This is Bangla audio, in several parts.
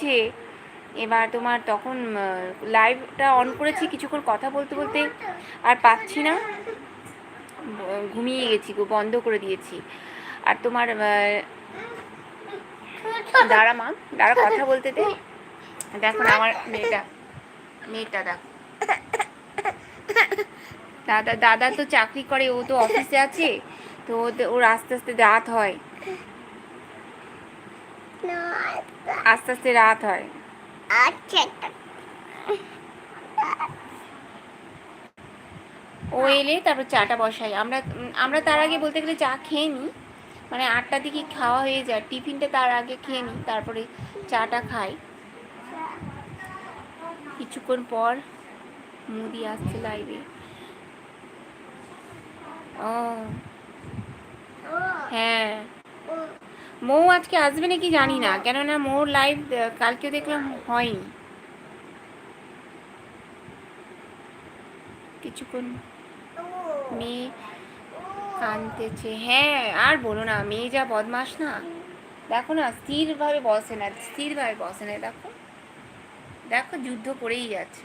এসে এবার তোমার তখন লাইভটা অন করেছি, কিছুক্ষণ কথা বলতে বলতে আর পাচ্ছি না, ঘুমিয়ে গেছি গো, বন্ধ করে দিয়েছি। আর তোমার দাঁড়া মা, দাঁড়া কথা বলতে দে। দেখো না আমার মেয়েটা দেখো, দাদা তো চাকরি করে, ও তো অফিসে আছে, তো ওর আস্তে আস্তে রাত হয়, আস্তে আস্তে রাত হয়। ও এলে তারপর চাটা বসাই। আমরা তার আগে বলতে গেলে চা খেয়ে নিই, মানে 8টার দিকে খাওয়া হয়ে যায়, টিফিনটা তার আগে খেয়ে নিই, তারপরে চাটা খাই। কিছুক্ষণ পর মুদি আসছে লাইভে। ও হ্যাঁ, মৌ আজকে আসবে নাকি জানি না, কেননা মৌর লাইভ কালকে দেখলাম হয়নি। কিছুক্ষণ মেয়ে কাঁদতেছে, হ্যাঁ আর বলো না, মেয়ে যা বদমাস না, দেখো না স্থিরভাবে বসে না, দেখো দেখো, যুদ্ধ করেই যাচ্ছে,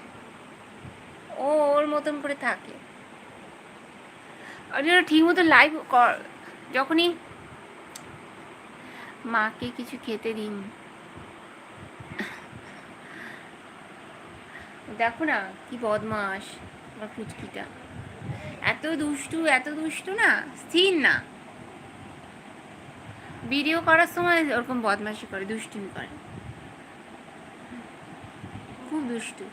ও ওর মতন করে থাকে। ঠিক মতো লাইভ যখনই মাকে কিছু খেতে দিন, দেখো না কি বদমাস আমার ফুচকিটা, এত দুষ্টু না, স্থির না, ভিডিও করার সময় ওরকম বদমাশি করে, দুষ্টুমি করে, খুব দুষ্টু।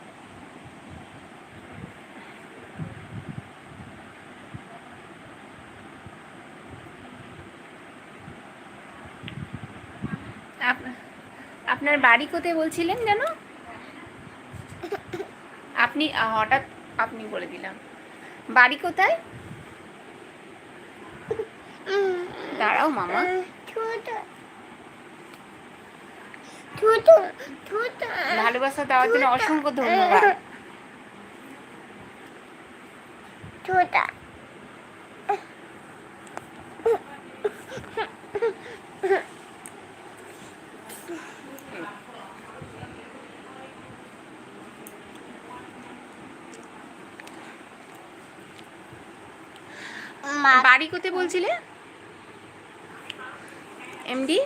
আপনার বাড়ি কোথায় বলছিলেন যেন? আপনি হঠাৎ আপনি বলে দিলাম, বাড়ি কোথায়? দাঁড়াও মামা, ভালোবাসা দেওয়ার জন্য অসংখ্য ধন্যবাদ। বাড়ি কোথায় বলছিলে এমডি?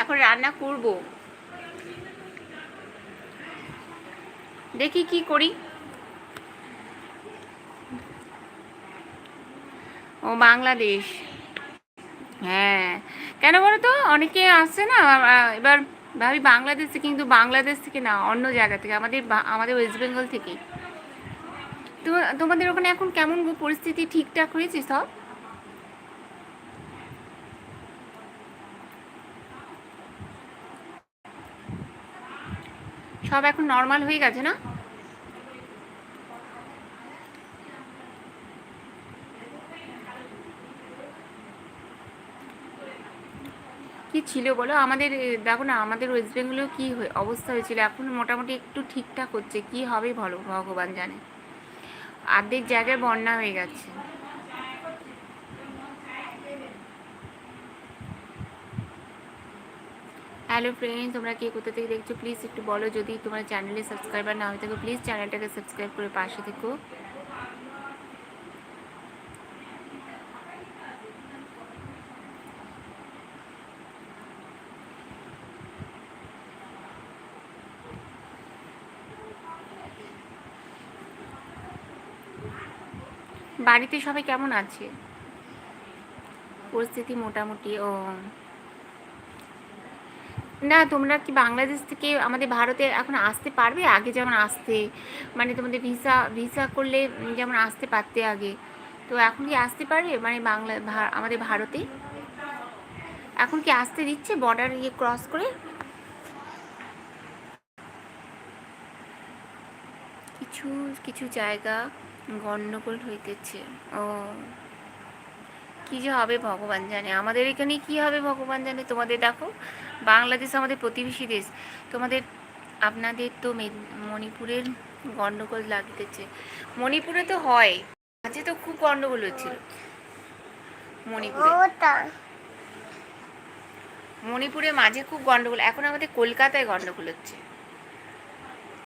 এখন রান্না করব, দেখি কি করি। ও বাংলাদেশ, হ্যাঁ কেন বলো তো, অনেকে আসছে না, এবার ভাবি বাংলাদেশে, কিন্তু বাংলাদেশ থেকে না, অন্য জায়গা থেকে, আমাদের ওয়েস্ট বেঙ্গল থেকে। তোমাদের ওখানে এখন কেমন পরিস্থিতি, ঠিকঠাক হয়েছে সব? সব এখন নর্মাল হয়ে গেছে না? কি ছিল বলো, আমাদের দেখো না, আমাদের ওয়েস্ট বেঙ্গলেও কি অবস্থা হয়েছিল, এখন মোটামুটি একটু ঠিকঠাক হচ্ছে, কি হবে বলো, ভগবান জানে, অর্ধেক জায়গায় বন্যা হয়ে গেছে। হ্যালো ফ্রেন্ড, তোমরা কে কোথা থেকে দেখছো প্লিজ একটু বলো, যদি তোমার চ্যানেলে সাবস্ক্রাইবার না হয়ে থাকো প্লিজ চ্যানেলটাকে সাবস্ক্রাইব করে পাশে থেকো। বাড়িতে সবাই কেমন আছে? পরিস্থিতি মোটামুটি। ও না, তোমরা কি বাংলাদেশ থেকে আমাদের ভারতে এখন আসতে পারবে? আগে যেমন আসতে, মানে তোমাদের ভিসা করলে যেমন আসতে পারতে আগে, তো এখন কি আসতে পারবে, মানে আমাদের ভারতে এখন কি আসতে দিচ্ছে বর্ডার ক্রস করে? কিছু কিছু জায়গা গণ্ডগোল হইতেছে। ও কি যে হবে ভগবান জানে, আমাদের এখানে কি হবে ভগবান জানে। তোমাদের দেখো, বাংলাদেশ আমাদের প্রতিবেশী দেশ, আপনাদের তো মণিপুরের গণ্ডগোল লাগতেছে। মণিপুরে তো হয়, আজকে তো খুব গণ্ডগোল হচ্ছিল মণিপুরে। মণিপুরে মাঝে খুব গন্ডগোল, এখন আমাদের কলকাতায় গন্ডগোল হচ্ছে।